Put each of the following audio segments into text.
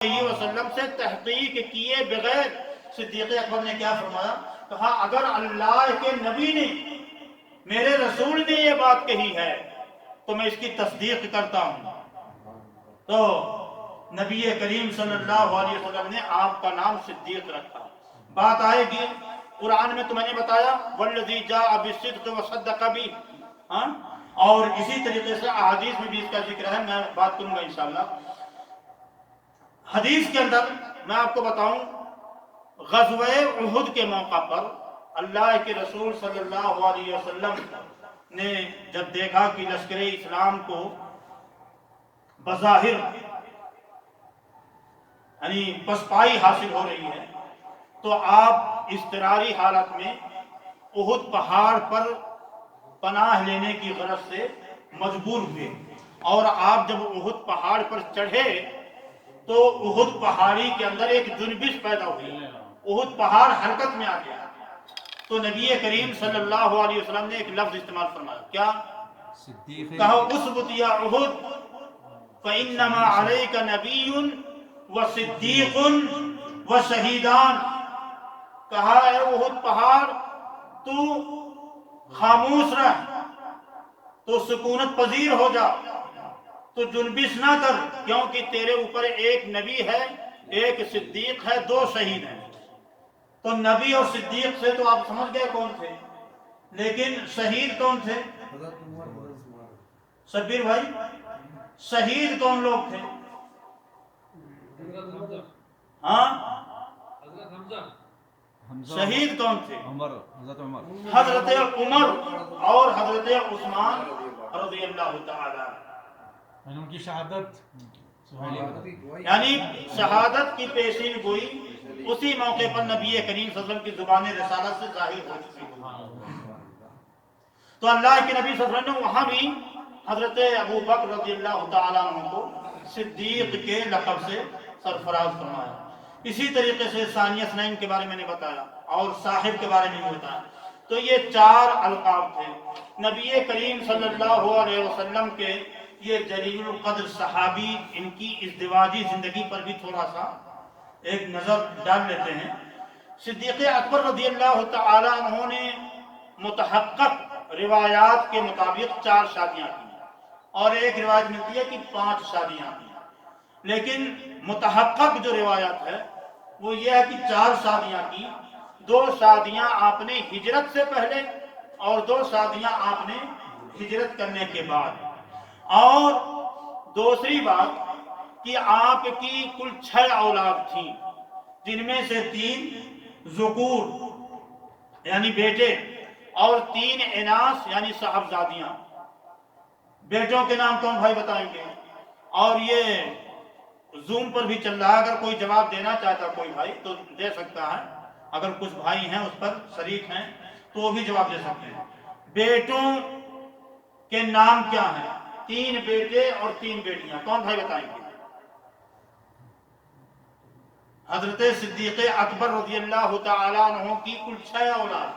علیہ وسلم سے تحقیق کیے بغیر صدیق اکبر نے کیا فرمایا؟ کہا اگر اللہ کے نبی نے، میرے رسول نے یہ بات کہی ہے تو میں اس کی تصدیق کرتا ہوں۔ تو نبی کریم صلی اللہ علیہ وسلم نے آپ کا نام صدیق رکھا۔ بات آئے گی قرآن میں، تو میں نے بتایا والذی جاء بالصدق وصدق بہ، اور اسی طریقے سے احادیث میں بھی اس کا ذکر ہے، میں بات کروں گا انشاءاللہ۔ حدیث کے اندر میں آپ کو بتاؤں، غزوہ احد کے موقع پر اللہ کے رسول صلی اللہ علیہ وسلم نے جب دیکھا کہ لشکر اسلام کو بظاہر یعنی پسپائی حاصل ہو رہی ہے، تو آپ اضطراری حالت میں احد پہاڑ پر پناہ لینے کی غرض سے مجبور ہوئے، اور آپ جب احد پہاڑ پر چڑھے تو احد پہاڑی کے اندر ایک جنبش پیدا ہوئی، احد پہاڑ حرکت میں آ گیا۔ تو نبی کریم صلی اللہ علیہ وسلم نے ایک لفظ استعمال فرمایا، کیا؟ کہا اثبت یا احد فانما علیک نبی وصدیق وشہیدان۔ کہا اے احد پہاڑ تو خاموش رہ، تو سکونت پذیر ہو جا، تو جنبش نہ کر، کیونکہ تیرے اوپر ایک نبی ہے، ایک صدیق ہے، دو شہید ہیں۔ تو نبی اور صدیق سے تو آپ سمجھ گئے کون تھے، لیکن شہید کون تھے؟ شبیر بھائی، شہید کون لوگ تھے؟ ہاں، شہید کون تھے؟ حضرت عمر اور حضرت عثمان رضی اللہ تعالی، ان کی شہادت، یعنی شہادت کی پیشین گوئی اسی موقع پر نبی کریم صلی اللہ علیہ وسلم کی زبان رسالت سے ظاہر ہو چکی ہے۔ تو اللہ کے نبی صلی اللہ علیہ وسلم نے وہاں بھی حضرت ابو بکر رضی اللہ تعالیٰ عنہ کو صدیق کے لقب سے سرفراز فرمایا۔ اسی طریقے سے ثانی اثنین کے بارے میں نے بتایا، اور صاحب کے بارے میں بھی بتایا۔ تو یہ چار القاب تھے نبی کریم صلی اللہ علیہ وسلم کے۔ یہ جلیل القدر صحابی، ان کی ازدواجی زندگی پر بھی تھوڑا سا ایک نظر ڈال لیتے ہیں۔ صدیق اکبر رضی اللہ تعالی عنہ نے متحقق روایات کے مطابق 4 شادیاں کی، اور ایک روایت ملتی ہے کہ 5 شادیاں کی، لیکن متحقق جو روایت ہے وہ یہ ہے کہ 4 شادیاں کی۔ 2 شادیاں آپ نے ہجرت سے پہلے، اور 2 شادیاں آپ نے ہجرت کرنے کے بعد۔ اور دوسری بات کہ آپ کی کل 6 اولاد تھیں، جن میں سے 3 ذکور یعنی بیٹے، اور 3 اناث یعنی صاحبزادیاں۔ بیٹوں کے نام کون بھائی بتائیں گے؟ اور یہ زوم پر بھی چل رہا ہے، اگر کوئی جواب دینا چاہتا کوئی بھائی تو دے سکتا ہے، اگر کچھ بھائی ہیں اس پر شریک ہیں تو وہ بھی جواب دے سکتے ہیں۔ بیٹوں کے نام کیا ہیں؟ 3 بیٹے اور 3 بیٹیاں، کون بھائی بتائیں گے؟ حضرت صدیق اکبر رضی اللہ تعالیٰ عنہ کی کل 6 اولاد،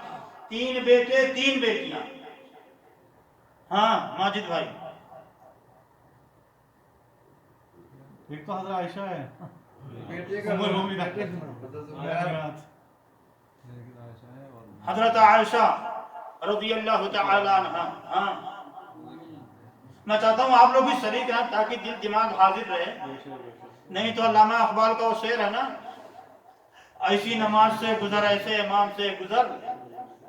3 بیٹے 3 بیٹیاں۔ ہاں ماجد بھائی، ایک تو حضرت عائشہ ہے، حضرت عائشہ رضی اللہ تعالی عنہ۔ ہاں، میں چاہتا ہوں آپ لوگ بھی شریک رہیں تاکہ دل دماغ حاضر رہے، نہیں تو علامہ اقبال کا وہ شعر ہے نا، ایسی نماز سے گزر ایسے امام سے گزر،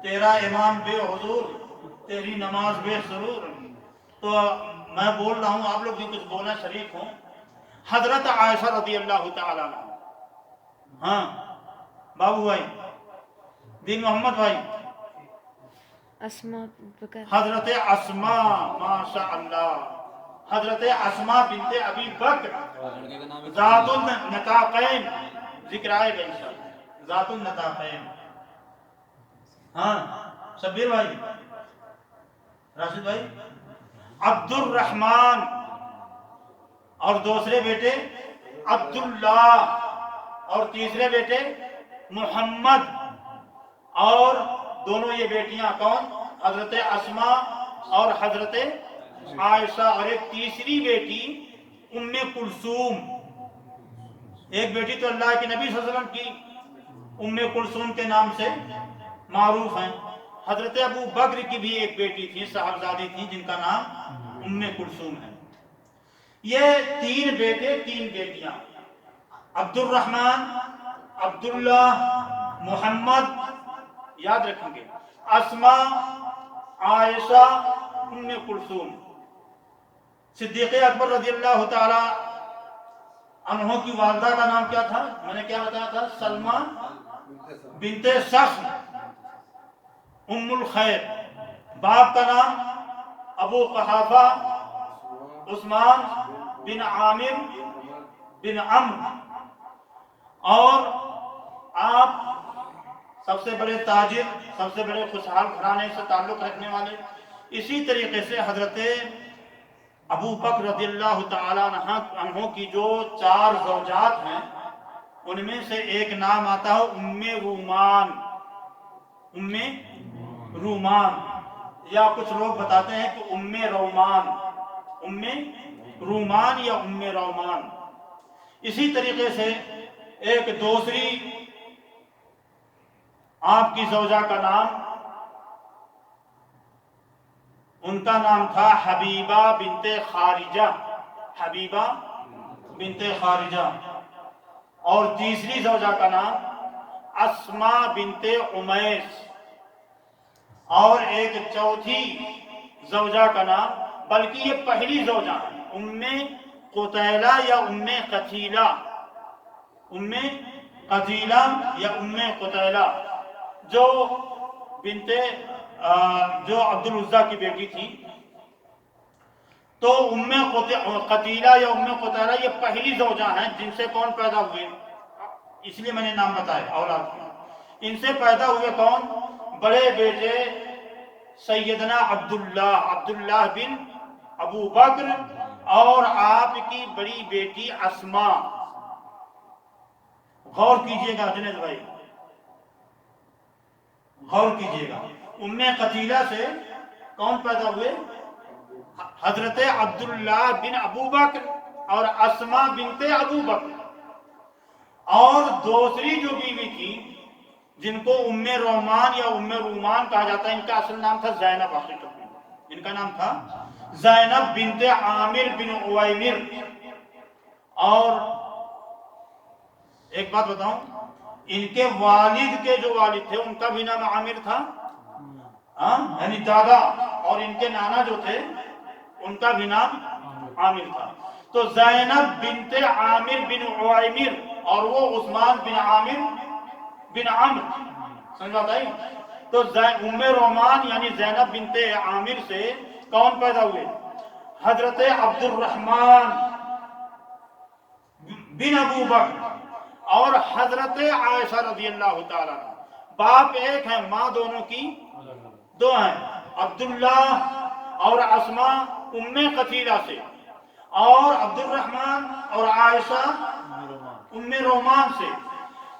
تیرا امام بے حضور تیری نماز بے سرور۔ تو میں بول رہا ہوں، آپ لوگ بھی کچھ بولنا شریک ہوں۔ حضرت عائشہ رضی اللہ تعالی عنہ، ہاں بابو بھائی، دین محمد بھائی، اسماء بکر، حضرت اسماء، ماشاء اللہ، حضرت اسماء بنت ابی بکر ذات النطاقین، ذکر آئے گا انشاءاللہ، ذات النطاقین۔ ہاں شبیر بھائی، راشد بھائی، عبد الرحمن، اور دوسرے بیٹے عبداللہ، اور تیسرے بیٹے محمد، اور دونوں یہ بیٹیاں کون؟ حضرت اسماء اور حضرت عائشہ، اور ایک تیسری بیٹی ام کلثوم، ایک بیٹی تو اللہ کے نبی صلی اللہ علیہ وسلم کی ام کلثوم کے نام سے معروف ہیں. حضرت ابو بکر کی بھی ایک بیٹی تھی، صاحبزادی تھی، جن کا نام ام کلثوم ہے. یہ 3 بیٹے 3 بیٹیاں، عبد الرحمن، عبداللہ، محمد، یاد رکھیں گے، اسما، عائشہ، ام کلثوم. صدیق اکبر رضی اللہ تعالی عنہ کی والدہ کا نام کیا تھا؟ میں نے کیا بتایا تھا؟ سلمہ بنت صخر ام الخیر. باپ کا نام ابو قحافہ عثمان بن عامر بن عمرو. اور آپ سب سے بڑے تاجر، سب سے بڑے خوشحال گھرانے سے تعلق رکھنے والے. اسی طریقے سے حضرت ابو بکر رضی اللہ تعالی عنہ کی جو 4 زوجات ہیں ان میں سے ایک نام آتا ہے ام رومان. ام رومان، یا کچھ لوگ بتاتے ہیں کہ ام رومان، ام رومان یا ام رومان. اسی طریقے سے ایک دوسری آپ کی زوجہ کا نام، ان کا نام تھا حبیبہ بنت خارجہ، حبیبہ بنت خارجہ. اور تیسری زوجہ کا نام اسما بنت امیس. اور ایک چوتھی زوجہ کا نام، بلکہ یہ پہلی زوجہ ہے، ام قتیلہ یا ام قتیلہ، ام قتیلہ یا ام قتیلہ، جو جو عبد العزیٰ کی بیٹی تھی. تو ام قتیلہ یا ام قتیلہ یہ پہلی زوجہ ہیں جن سے کون پیدا ہوئے، اس لیے میں نے نام بتایا اولاد کے. ان سے پیدا ہوئے کون؟ بڑے بیٹے سیدنا عبداللہ بن ابو بکر، اور آپ کی بڑی بیٹی اسما. غور کیجئے گا جنید بھائی، غور کیجئے گا. ام قتیلہ سے کون پیدا ہوئے؟ حضرت عبداللہ بن ابو بکر اور اسما بنت ابو بکر. اور دوسری جو بیوی تھی جن کو ام رومان یا ام رومان کہا جاتا ہے، ان کا اصل نام تھا زینب. ان کا نام تھا زینب بنت عامر بن اویمر. اور ایک بات بتاؤں، ان کے والد کے جو والد تھے ان کا بھی نام عامر تھا، یعنی دادا، اور ان کے نانا جو تھے ان کا بھی نام عامر تھا. تو زینب بنت عامر بن اویمر اور وہ عثمان بن عامر بن عمرو، سمجھ بات آئی؟ تو ام رومان یعنی زینب بنت عامر سے کون پیدا ہوئے؟ حضرت عبد الرحمن بن ابو بکر اور حضرت عائشہ رضی اللہ تعالیٰ. باپ ایک ہے، ماں دونوں کی 2 ہیں، عبداللہ اور اسما ام قتیلہ سے، اور عبد الرحمن اور عائشہ ام رومان سے.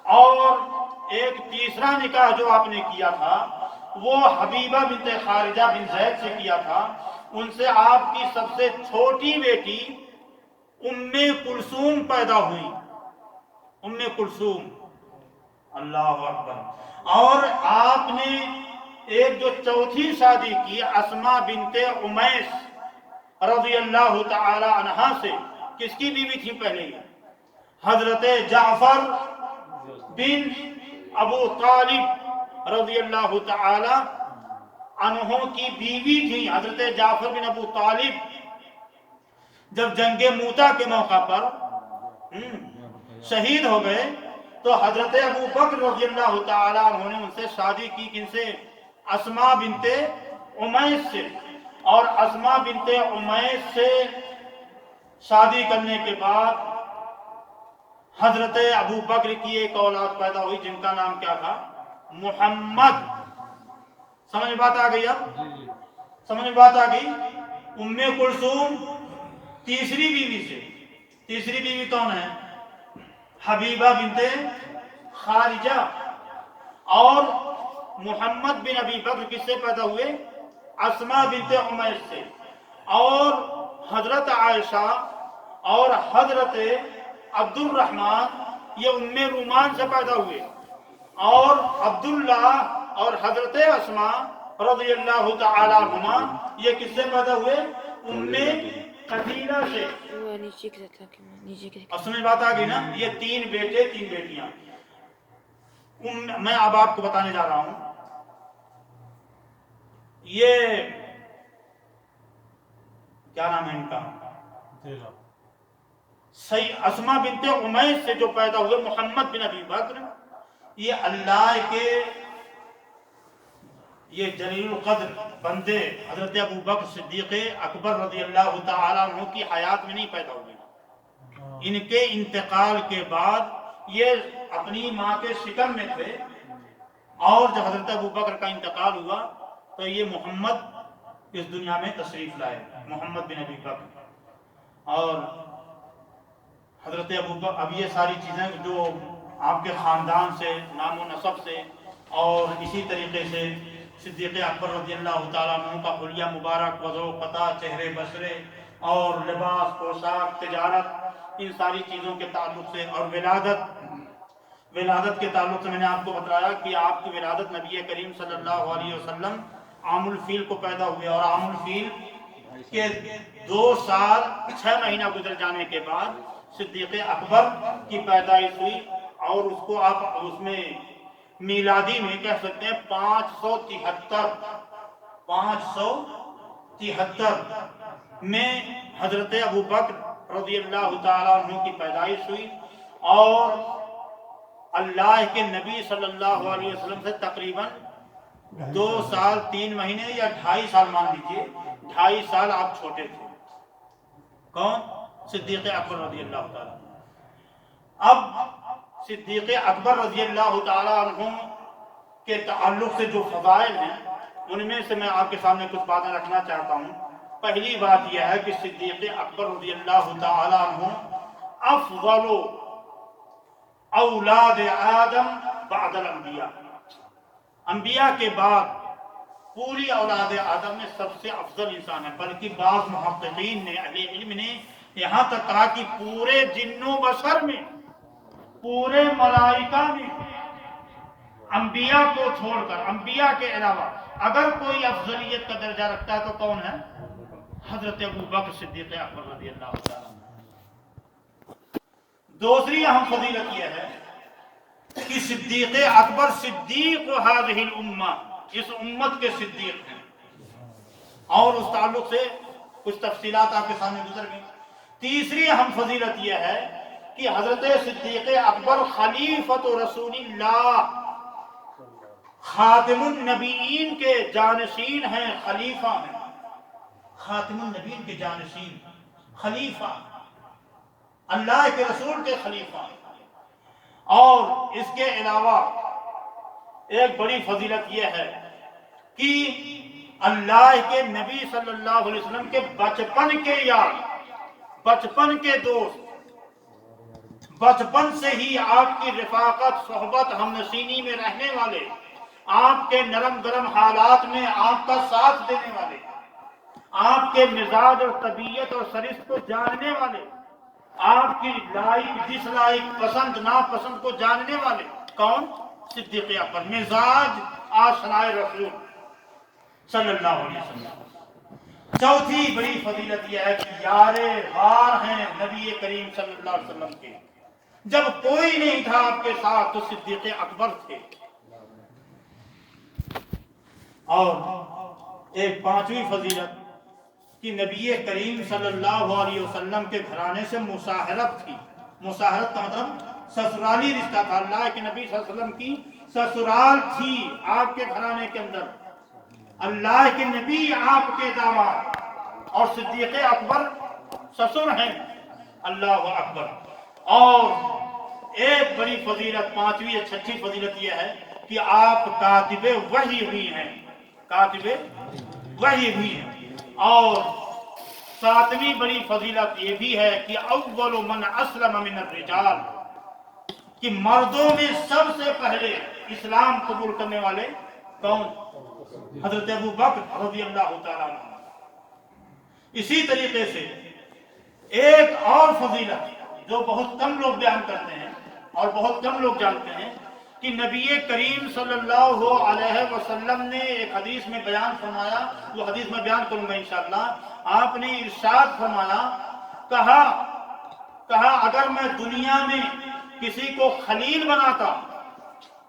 اور ایک تیسرا نکاح جو آپ نے کیا تھا وہ حبیبہ بنت خارجہ بن زید سے کیا تھا. ان سے آپ کی سب سے چھوٹی بیٹی ام کلثوم پیدا ہوئی، ام کلثوم. اللہ اکبر. اور آپ نے ایک جو چوتھی شادی کی اسما بنت امیس رضی اللہ تعالی عنہا سے، کس کی بیوی تھی پہلے؟ حضرت جعفر بن ابو طالب رضی اللہ تعالی عنہ کی بیوی تھی. حضرت جعفر بن ابو طالب جب جنگ موتا کے موقع پر شہید ہو گئے تو حضرت ابو بکر رضی اللہ تعالی عنہ نے ان سے شادی کی. کن سے؟ اسما بنت امیس سے. اور اسما بنت امیس سے شادی کرنے کے بعد حضرت ابو بکر کی ایک اولاد پیدا ہوئی جن کا نام کیا تھا؟ محمد. سمجھ بات آ گئی؟ اب سمجھ بات آ گئی. ام کلثوم تیسری بیوی سے. تیسری بیوی کون ہے؟ حبیبہ بنت خارجہ. اور محمد بن ابی بکر کس سے پیدا ہوئے؟ اسما بنت امیس سے. اور حضرت عائشہ اور حضرت عبد الرحمن یہ ام رومان سے پیدا ہوئے، اور عبداللہ اور حضرت اسما رضی اللہ تعالی عنہما یہ کس سے پیدا ہوئے؟ ام قتیلہ سے۔ اور سمجھ بات آ گئی نا؟ یہ 3 بیٹے 3 بیٹیاں۔ میں اب آپ کو بتانے جا رہا ہوں، یہ کیا نام ہے ان کا؟ اسما بنت امیس سے جو پیدا ہوئے محمد بن ابی بکر، یہ اللہ کے یہ جلیل القدر بندے حضرت ابو بکر صدیق اکبر رضی اللہ تعالی عنہ کی حیات میں نہیں پیدا ہوئے۔ ان کے انتقال کے بعد یہ اپنی ماں کے شکم میں تھے، اور جب حضرت ابو بکر کا انتقال ہوا تو یہ محمد اس دنیا میں تشریف لائے، محمد بن ابی بکر۔ اور حضرت ابو بکر، اب یہ ساری چیزیں جو آپ کے خاندان سے، نام و نسب سے، اور اسی طریقے سے صدیق اکبر رضی اللہ تعالیٰ عنہ کا حلیہ مبارک، وضو قطع، چہرے بشرے اور لباس، پوشاک، تجارت، ان ساری چیزوں کے تعلق سے، اور ولادت کے تعلق سے میں نے آپ کو بتایا کہ آپ کی ولادت نبی کریم صلی اللہ علیہ وسلم عام الفیل کو پیدا ہوئے، اور عام الفیل کے 2 سال 6 مہینہ گزر جانے کے بعد صدیق اکبر کی پیدائش ہوئی، اور اس کو آپ اس میں میلادی میں کہہ سکتے ہیں 573 میں حضرت ابو بکر رضی اللہ تعالیٰ عنہ کی پیدائش ہوئی، اور اللہ کے نبی صلی اللہ علیہ وسلم سے تقریباً 2 سال 3 مہینے یا 2.5 سال مان لیجیے، 2.5 سال آپ چھوٹے تھے۔ کون؟ صدیق اکبر رضی اللہ تعالیٰ عنہ۔ اب صدیق اکبر رضی اللہ تعالیٰ عنہ کے تعلق سے جو فضائل ہیں، ان میں سے میں آپ کے سامنے کچھ باتیں رکھنا چاہتا ہوں۔ پہلی بات یہ ہے کہ صدیق اکبر رضی اللہ تعالیٰ عنہ افضل اولاد آدم بعد الانبیاء، انبیاء کے بعد پوری اولاد آدم میں سب سے افضل انسان ہے۔ بلکہ بعض محققین نے، اہل علم نے یہاں تک کہا کہ پورے جن و بشر میں، پورے ملائکہ میں، انبیاء کو چھوڑ کر، انبیاء کے علاوہ اگر کوئی افضلیت کا درجہ رکھتا ہے تو کون ہے؟ حضرت ابو بکر صدیق اکبر رضی اللہ تعالیٰ عنہ۔ دوسری اہم فضیلت یہ ہے کہ صدیق اکبر صدیق هذه الامہ، اس امت کے صدیق ہیں، اور اس تعلق سے کچھ تفصیلات آپ کے سامنے گزر گئی۔ تیسری اہم فضیلت یہ ہے کہ حضرت صدیق اکبر خلیفۃ رسول اللہ، خاتم النبیین کے جانشین ہیں، خلیفہ ہیں، خاتم النبیین کے جانشین، خلیفہ، اللہ کے رسول کے خلیفہ۔ اور اس کے علاوہ ایک بڑی فضیلت یہ ہے کہ اللہ کے نبی صلی اللہ علیہ وسلم کے بچپن کے یار، بچپن کے دوست، بچپن سے ہی آپ کی رفاقت، صحبت، ہم نشینی میں رہنے والے، آپ کے نرم گرم حالات میں آپ کا ساتھ دینے والے، آپ کے مزاج اور طبیعت اور سرشت کو جاننے والے، آپ کی لائق ڈس لائق، پسند ناپسند کو جاننے والے، کون؟ صدیق اکبر، مزاج آشنائے رسول صلی اللہ علیہ وسلم۔ چوتھی بڑی فضیلت یہ ہے کہ یار غار ہیں نبی کریم صلی اللہ علیہ وسلم کے، جب کوئی نہیں تھا آپ کے ساتھ تو صدیق اکبر تھے۔ اور ایک پانچویں فضیلت کہ نبی کریم صلی اللہ علیہ وسلم کے گھرانے سے مصاہرت تھی۔ مصاہرت کا مطلب سسرالی رشتہ تھا، اللہ کے نبی صلی اللہ علیہ وسلم کی سسرال تھی آپ کے گھرانے کے اندر، اللہ کے نبی آپ کے داماد، اور صدیق اکبر سسر ہیں، اللہ اکبر۔ اور ایک بڑی فضیلت، پانچویں یا چھٹی فضیلت یہ ہے کہ آپ کاتب وحی ہوئی ہیں، کاتب وحی ہوئی ہیں۔ اور ساتویں بڑی فضیلت یہ بھی ہے کہ اول من اسلم من الرجال، کہ مردوں میں سب سے پہلے اسلام قبول کرنے والے کون؟ حضرت ابو بکر رضی اللہ تعالیٰ عنہ۔ اسی طریقے سے ایک اور فضیلت جو بہت کم لوگ بیان کرتے ہیں، اور بہت کم لوگ جانتے ہیں کہ نبی کریم صلی اللہ علیہ وسلم نے ایک حدیث میں بیان فرمایا، وہ حدیث میں بیان کروں گا انشاءاللہ۔ آپ نے ارشاد فرمایا، کہا اگر میں دنیا میں کسی کو خلیل بناتا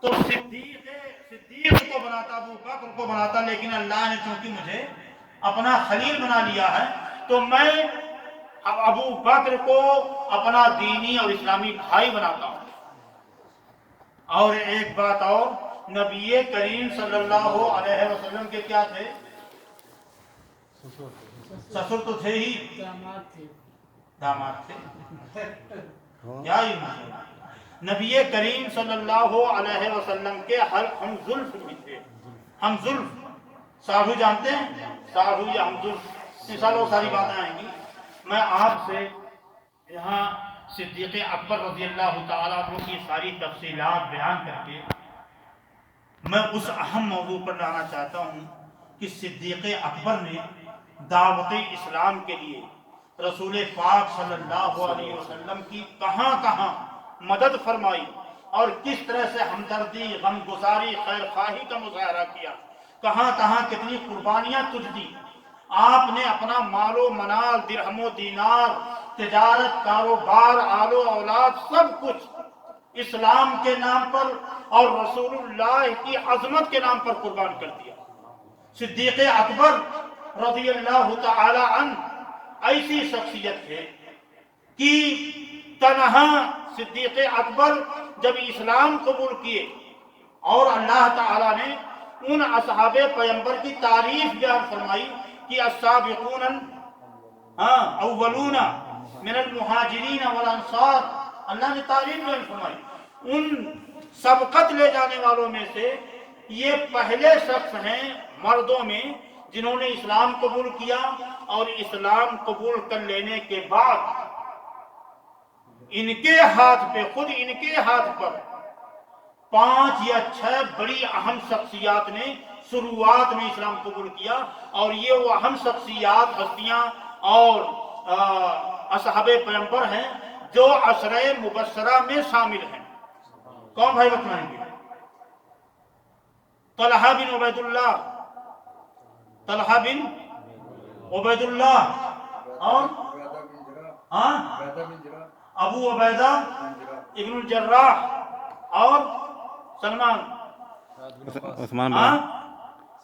تو صدیق کو بناتا، ابو بکر کو بناتا، لیکن اللہ نے چونکہ مجھے اپنا خلیل بنا لیا ہے تو میں ابو بکر کو اپنا دینی اور اسلامی بھائی بناتا ہوں۔ اور ایک بات اور، نبی کریم صلی اللہ علیہ وسلم کے کیا تھے؟ سسر تو تھے ہی، داماد تھے، کیا ہی نبی کریم صلی اللہ علیہ وسلم کے ہم زلف بھی تھے، ہم زلف۔ ساہو جانتے ہیں؟ ساہو یا ہم زلف، انشاءاللہ وہ ساری باتیں آئیں گی۔ میں آپ سے یہاں صدیق اکبر رضی اللہ تعالیٰ عنہ کی ساری تفصیلات بیان کر کے میں اس اہم موضوع پر لانا چاہتا ہوں کہ صدیق اکبر نے دعوت اسلام کے لیے رسول پاک صلی اللہ علیہ وسلم کی کہاں کہاں مدد فرمائی اور کس طرح سے ہمدردی، غم گساری، خیر خواہی کا مظاہرہ کیا، کہاں کہاں کتنی قربانیاں تجھ دی۔ آپ نے اپنا مال و منال، درہم و دینار، تجارت، کاروبار، آل و اولاد، سب کچھ اسلام کے نام پر اور رسول اللہ کی عظمت کے نام پر قربان کر دیا۔ صدیق اکبر رضی اللہ تعالی عنہ ایسی شخصیت ہے کہ تنہا صدیق اکبر جب اسلام قبول کیے اور اللہ تعالی نے ان اصحاب پیغمبر کی تعریف بیان فرمائی کہ السابقون اولون من المہاجرین والانصار، اللہ نے تعریف بیان فرمائی، ان سبقت لے جانے والوں میں سے یہ پہلے شخص ہیں مردوں میں جنہوں نے اسلام قبول کیا، اور اسلام قبول کر لینے کے بعد ان کے ہاتھ پہ، خود ان کے ہاتھ پر 5 یا 6 بڑی اہم شخصیات نے شروعات میں اسلام قبول کیا، اور یہ وہ اہم شخصیات، ہستیاں اور اصحاب پیغمبر ہیں جو عشرہ مبشرہ میں شامل ہیں۔ کون بھائی بتائیں گے؟ طلحہ بن عبید اللہ، طلحہ بن عبید اللہ، اور ابو عبیدہ ابن الجراح، اور سلمان،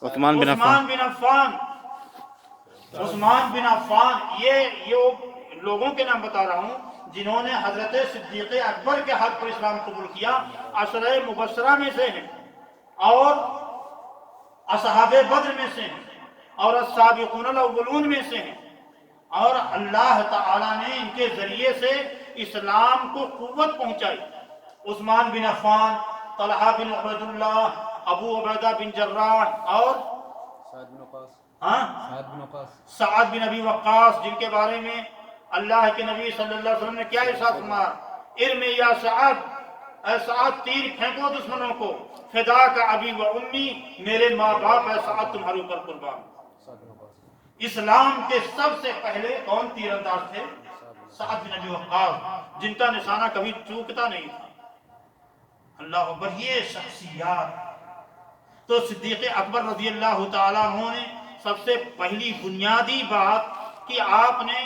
عثمان بن عفان، عثمان بن عفان، یہ لوگوں کے نام بتا رہا ہوں جنہوں نے حضرت صدیق اکبر کے ہاتھ پر اسلام قبول کیا، عشرہ مبشرہ میں سے ہیں، اور اصحاب بدر میں سے ہیں، اور السابقون الاولون میں سے ہیں، اور اللہ تعالیٰ نے ان کے ذریعے سے اسلام کو قوت پہنچائی۔ عثمان بن عفان، طلحہ بن عبید اللہ، ابو عبیدہ بن جراح، اور سعد بن ابی وقاص، جن کے بارے میں اللہ کے نبی صلی اللہ علیہ وسلم نے کیا ارشاد فرمایا؟ ارمی یا سعد، اے سعد تیر پھینکو دشمنوں کو، فدا کا ابی و امی، میرے ماں باپ اے سعد تمہارے اوپر قربان۔ اسلام کے سب سے پہلے کون تیر انداز تھے؟ سعد بن ابی وقاص، جن کا نشانہ کبھی چوکتا نہیں تھا۔ اللہ اکبر، یہ شخصیات۔ تو صدیق اکبر رضی اللہ تعالیٰ عنہ نے سب سے پہلی بنیادی بات کہ آپ نے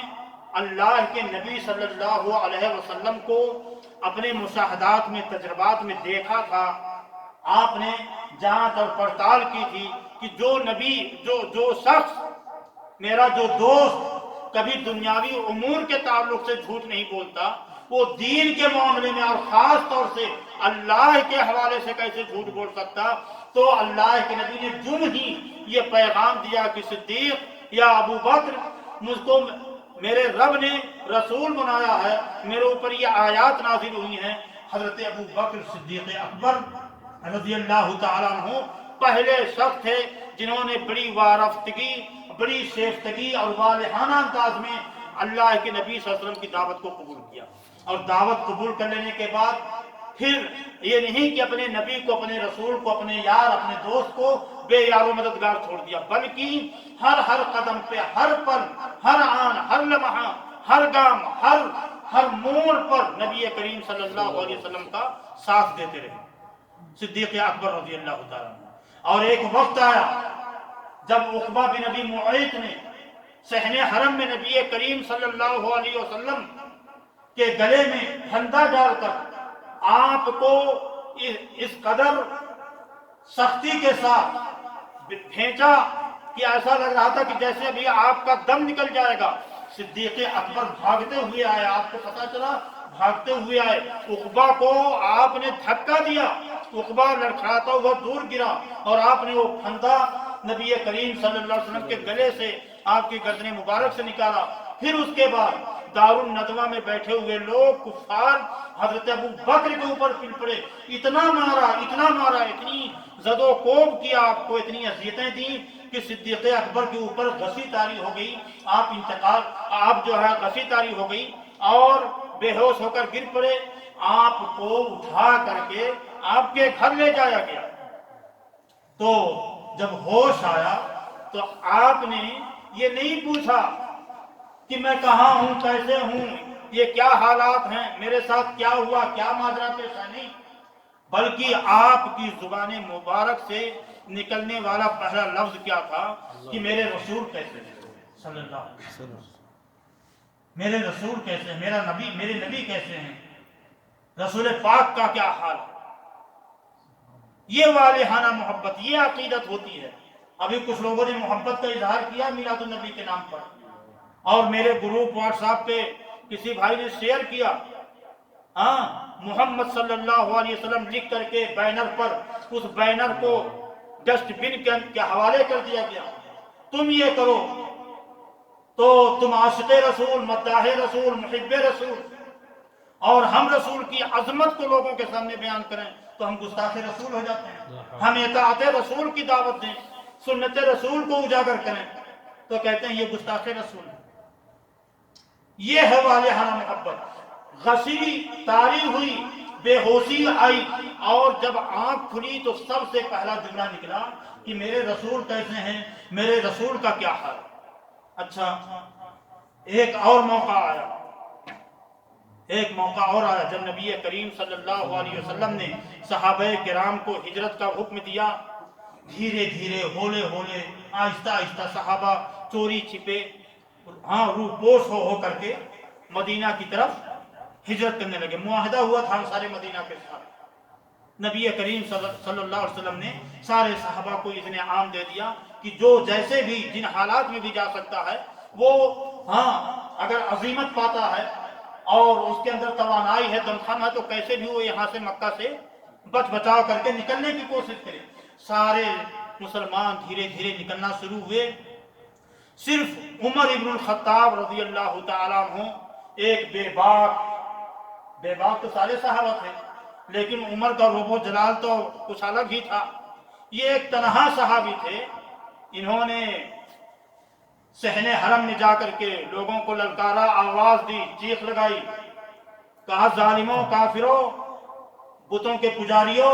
اللہ کے نبی صلی اللہ علیہ وسلم کو اپنے مشاہدات میں، تجربات میں دیکھا تھا۔ آپ نے جانچ اور پڑتال کی تھی کہ جو نبی، جو شخص، میرا جو دوست کبھی دنیاوی امور کے تعلق سے جھوٹ نہیں بولتا، وہ دین کے معاملے میں اور خاص طور سے اللہ کے حوالے سے کیسے جھوٹ بول سکتا؟ تو اللہ کے نبی نے جم ہی یہ پیغام دیا کہ صدیق یا ابو بکر، مجھ کو میرے رب نے رسول بنایا ہے، میرے اوپر یہ آیات نازل ہوئی ہیں۔ حضرت ابو بکر صدیق اکبر رضی اللہ تعالیٰ عنہ پہلے شخص تھے جنہوں نے بڑی وارفتگی، بڑی شیفتگی اور والہانہ انداز میں اللہ کے نبی صلی اللہ علیہ وسلم کی دعوت کو قبول کیا، اور دعوت قبول کر لینے کے بعد پھر یہ نہیں کہ اپنے نبی کو، اپنے رسول کو، اپنے یار، اپنے دوست کو بے یار و مددگار چھوڑ دیا، بلکہ ہر قدم پہ، ہر پل، ہر آن، ہر لمحہ، ہر گام، ہر ہر موڑ پر نبی کریم صلی اللہ علیہ وسلم کا ساتھ دیتے رہے صدیق اکبر رضی اللہ تعالیٰ عنہ۔ اور ایک وقت آیا جب عقبہ بن ابی معیط نے صحن حرم میں نبی کریم صلی اللہ علیہ وسلم کے گلے میں پھندا ڈال کر آپ کو اس قدر سختی کے ساتھ پھینچا کہ ایسا لگ رہا تھا کہ جیسے ابھی آپ کا دم نکل جائے گا۔ صدیق اکبر بھاگتے ہوئے آئے، آپ کو پتا چلا بھاگتے ہوئے آئے، عقبہ کو آپ نے دھکا دیا، عقبہ لڑکھڑاتا ہوا دور گرا اور آپ نے وہ پھندا نبی کریم صلی اللہ علیہ وسلم کے گلے سے آپ کی گردن مبارک سے نکالا۔ پھر اس کے بعد دار الندوہ میں بیٹھے ہوئے لوگ کفار حضرت ابو بکر کے اوپر پھر پڑے، اتنا مارا، اتنی زد و کوب کیا، آپ کو اتنی اذیتیں دیں کہ صدیق اکبر کے اوپر غصی طاری ہو گئی، آپ جو ہے غصی طاری ہو گئی اور بے ہوش ہو کر گر پڑے۔ آپ کو اٹھا کر کے آپ کے گھر لے جایا گیا، تو جب ہوش آیا تو آپ نے یہ نہیں پوچھا کہ میں کہاں ہوں، کیسے ہوں، یہ کیا حالات ہیں، میرے ساتھ کیا ہوا، کیا ماجرا پیش ہے، نہیں، بلکہ آپ کی زبان مبارک سے نکلنے والا پہلا لفظ کیا تھا کہ میرے رسول کیسے ہیں صلی اللہ علیہ وسلم، میرے رسول کیسے ہیں، میرے نبی کیسے ہیں، رسول پاک کا کیا حال ہے۔ یہ والہانہ محبت، یہ عقیدت ہوتی ہے۔ ابھی کچھ لوگوں نے محبت کا اظہار کیا میلاد النبی کے نام پر، اور میرے گروپ واٹس ایپ پہ کسی بھائی نے شیئر کیا، محمد صلی اللہ علیہ وسلم لکھ کر کے بینر پر، اس بینر کو ڈسٹ بن کے حوالے کر دیا گیا، تم یہ کرو تو تم عاشق رسول، مداح رسول، محب رسول، اور ہم رسول کی عظمت کو لوگوں کے سامنے بیان کریں تو ہم گستاخ رسول ہو جاتے ہیں، ہم اطاعت رسول کی دعوت دیں، سنت رسول کو اجاگر کریں تو کہتے ہیں یہ گستاخ رسول ہے۔ یہ ہے والہانہ محبت۔ غصی طاری ہوئی، بے ہوشی آئی، اور جب آنکھ کھلی تو سب سے پہلا جملہ نکلا کہ میرے رسول کیسے ہیں، میرے رسول کا کیا حال۔ اچھا، ایک اور موقع آیا جب نبی کریم صلی اللہ علیہ وسلم نے صحابہ کرام کو ہجرت کا حکم دیا، دھیرے دھیرے، ہولے ہولے، آہستہ آہستہ صحابہ چوری چھپے، روپوش ہو کر کے مدینہ کی طرف ہجرت کرنے لگے۔ معاہدہ ہوا تھا سارے مدینہ کے ساتھ، نبی کریم صلی اللہ علیہ وسلم نے سارے صحابہ کو اذن عام دے دیا کہ جو جیسے بھی جن حالات میں بھی جا سکتا ہے وہ اگر عزیمت پاتا ہے اور اس کے اندر توانائی ہے، دمخم ہے، تو کیسے بھی وہ یہاں سے مکہ سے بچاؤ کر کے نکلنے کی کوشش کرے۔ سارے مسلمان دھیرے دھیرے نکلنا شروع ہوئے، صرف عمر ابن الخطاب رضی اللہ تعالیٰ عنہ ایک بے باک تو سارے صحابہ تھے، لیکن عمر کا رعب و جلال تو کچھ الگ ہی تھا۔ یہ ایک تنہا صحابی تھے، انہوں نے صحن حرم میں جا کر کے لوگوں کو للکارا، آواز دی، چیخ لگائی، کہا ظالموں، کافروں، بتوں کے پجاریوں،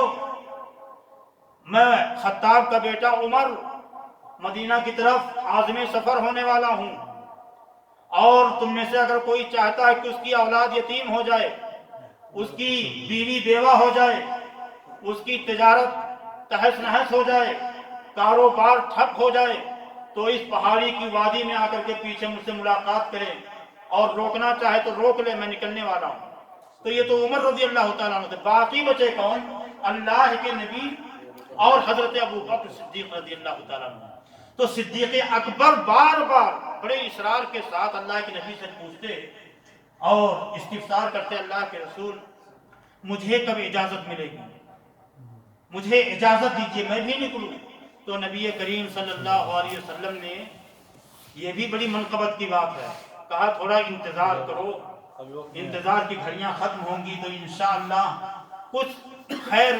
میں خطاب کا بیٹا عمر مدینہ کی طرف عازم سفر ہونے والا ہوں، اور تم میں سے اگر کوئی چاہتا ہے کہ اس کی اولاد یتیم ہو جائے، اس کی بیوی بیوہ ہو جائے، اس کی تجارت تہس نہس ہو جائے، کاروبار ٹھپ ہو جائے، تو اس پہاڑی کی وادی میں آ کر کے پیچھے مجھ سے ملاقات کرے، اور روکنا چاہے تو روک لے، میں نکلنے والا ہوں۔ تو یہ تو عمر رضی اللہ تعالیٰ عنہ تھے، باقی بچے کون؟ اللہ کے نبی اور حضرت ابو بکر صدیق رضی اللہ تعالیٰ عنہ۔ تو صدیق اکبر بار بار بڑے اصرار کے ساتھ اللہ کے نبی سے پوچھتے اور استفسار کرتے، اللہ کے رسول مجھے کب اجازت ملے گی، مجھے اجازت دیجیے، میں بھی نکلوں۔ تو نبی کریم صلی اللہ علیہ وسلم نے، یہ بھی بڑی منقبت کی بات ہے، کہا تھوڑا انتظار کرو، انتظار کی گھڑیاں ختم ہوں گی تو انشاءاللہ کچھ خیر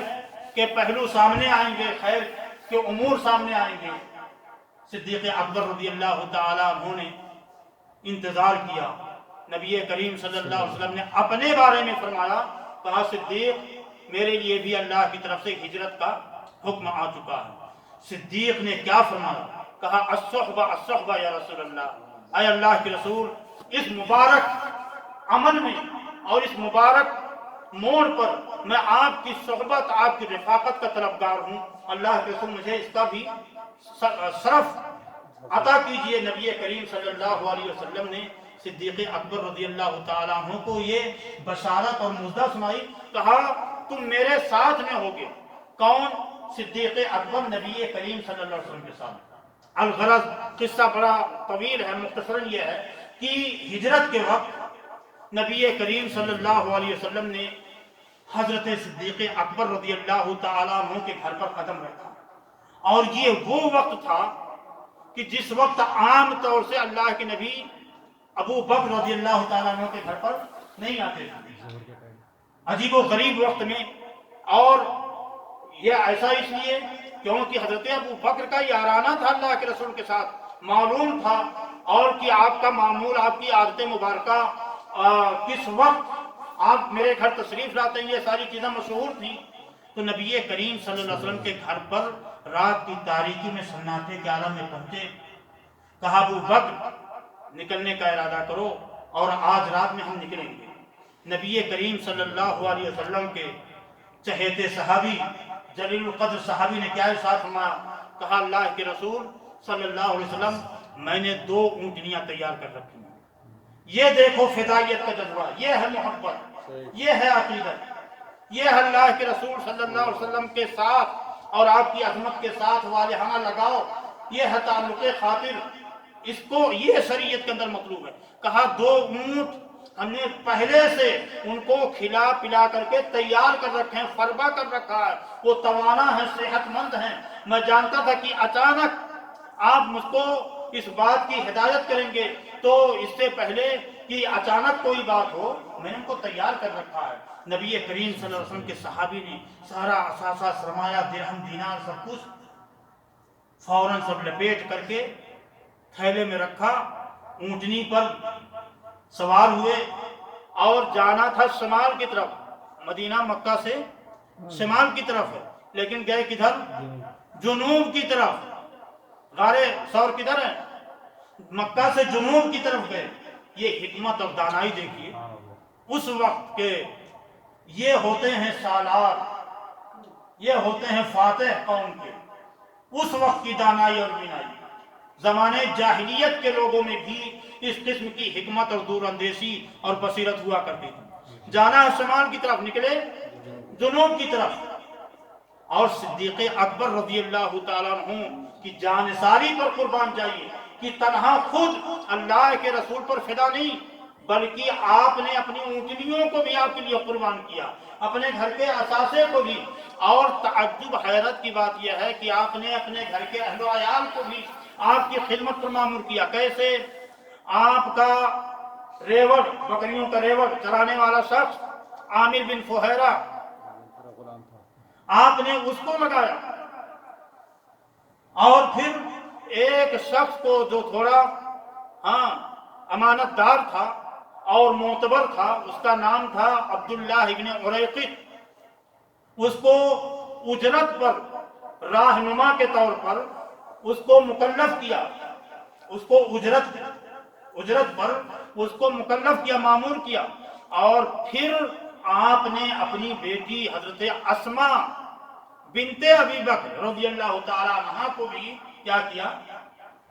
کے پہلو سامنے آئیں گے، خیر کے امور سامنے آئیں گے۔ صدیق اکبر رضی اللہ تعالیٰ عنہ نے انتظار کیا، نبی کریم صلی اللہ علیہ وسلم نے اپنے بارے میں فرمایا، کہا صدیق میرے لیے بھی اللہ کی طرف سے ہجرت کا حکم آ چکا ہے۔ صدیق نے کیا فرمایا؟ کہا الصحبہ الصحبہ یا رسول اللہ، اے اللہ کے رسول، اس مبارک عمل میں اور اس مبارک موڑ پر میں آپ کی صحبت، آپ کی رفاقت کا طلبگار ہوں۔ اللہ کے رسول مجھے اس کا بھی شرف عطا کیجئے۔ نبی کریم صلی اللہ علیہ وسلم نے صدیق اکبر رضی اللہ تعالیٰ عنہ کو یہ بشارت اور مژدہ سنائی، کہا تم میرے ساتھ میں ہوگے۔ کون؟ صدیق اکبر نبی کریم صلی اللہ علیہ وسلم کے ساتھ۔ الغرض قصہ بڑا طویل ہے، مختصراً یہ ہے کہ ہجرت کے وقت نبی کریم صلی اللہ علیہ وسلم نے حضرت صدیق اکبر رضی اللہ تعالیٰ عنہ کے گھر پر قدم رکھا، اور یہ وہ وقت تھا کہ جس وقت عام طور سے اللہ کے نبی ابو بکر رضی اللہ تعالیٰ عنہ کے گھر پر نہیں آتے تھے، عجیب و غریب وقت میں۔ اور یہ ایسا اس لیے کیونکہ حضرت ابو بکر کا یارانہ تھا اللہ کے رسول کے ساتھ، معلوم تھا، اور کہ آپ کا معمول، آپ کی عادت مبارکہ کس وقت آپ میرے گھر تشریف لاتے ہیں، یہ ساری چیزیں مشہور تھیں۔ تو نبی کریم صلی اللہ علیہ وسلم کے گھر پر رات کی تاریکی میں سناٹے کے عالم میں پہنچے، کہا ابو بکر نکلنے کا ارادہ کرو اور آج رات میں ہم نکلیں گے۔ نبی کریم صلی اللہ علیہ وسلم کے چہیتے صحابی، جلیل القدر صحابی نے کیا ارشاد فرمایا؟ کہا اللہ کے رسول صلی اللہ علیہ وسلم میں نے 2 اونٹنیاں تیار کر رکھی ہیں، یہ دیکھو فدائیت کا جذبہ، یہ ہے محبت، یہ ہے عقیدت، یہ ہے اللہ کے رسول صلی اللہ علیہ وسلم کے ساتھ اور آپ کی عظمت کے ساتھ والہانہ لگاؤ، یہ ہے تعلق خاطر، اس کو یہ شریعت کے اندر مطلوب ہے۔ کہا 2 اونٹ ہم نے پہلے سے ان کو کھلا پلا کر کے تیار کر رکھے ہیں، فربا کر رکھا ہے، وہ توانا ہیں، صحت مند ہیں۔ میں جانتا تھا کہ اچانک آپ مجھ کو اس بات کی ہدایت کریں گے، تو اس سے پہلے کہ اچانک کوئی بات ہو میں نے ان کو تیار کر رکھا ہے۔ نبی کریم صلی اللہ علیہ وسلم کے صحابی نے سارا اثاثہ، سرمایہ، درہم، دینار، سب کچھ فوراً سب لپیٹ کر کے تھیلے میں رکھا، اونٹنی پر سوار ہوئے اور جانا تھا شمال کی طرف۔ مدینہ مکہ سے شمال کی طرف ہے، لیکن گئے کدھر؟ جنوب کی طرف۔ غار ثور کدھر ہے؟ مکہ سے جنوب کی طرف گئے۔ یہ حکمت اور دانائی دیکھیے اس وقت کے، یہ ہوتے ہیں سالار، یہ ہوتے ہیں فاتح قوم کے، اس وقت کی دانائی اور بینائی۔ زمانے جاہلیت کے لوگوں میں بھی اس قسم کی حکمت اور دور اندیشی اور بصیرت ہوا کرتی تھی۔ جانا شمال کی طرف، نکلے جنوب کی طرف، اور صدیق اکبر رضی اللہ تعالیٰ عنہ کی جانثاری پر قربان جائیے کہ تنہا خود اللہ کے رسول پر فدا نہیں، بلکہ آپ نے اپنی اونٹنیوں کو بھی آپ کے لیے قربان کیا، اپنے گھر کے اثاثے کو بھی۔ اور تعجب حیرت کی بات یہ ہے کہ آپ نے اپنے گھر کے اہل و عیال کو بھی آپ کی خدمت پر مامور کیا۔ کیسے؟ آپ کا ریوڑ، بکریوں کا ریوڑ چرانے والا شخص عامر بن فہیرہ، آپ نے اس کو لگایا، اور پھر ایک شخص کو جو تھوڑا امانت دار تھا اور معتبر تھا، اس کا نام تھا عبداللہ ابن عریقط، اس کو اجرت پر، راہنما کے طور پر اس کو مکلف کیا، اس کو اجرت پر اس کو مکلف کیا، مامور کیا۔ اور پھر آپ نے اپنی بیٹی حضرت اسماء بنت ابی بکر رضی اللہ تعالی عنہا کو بھی کیا کیا؟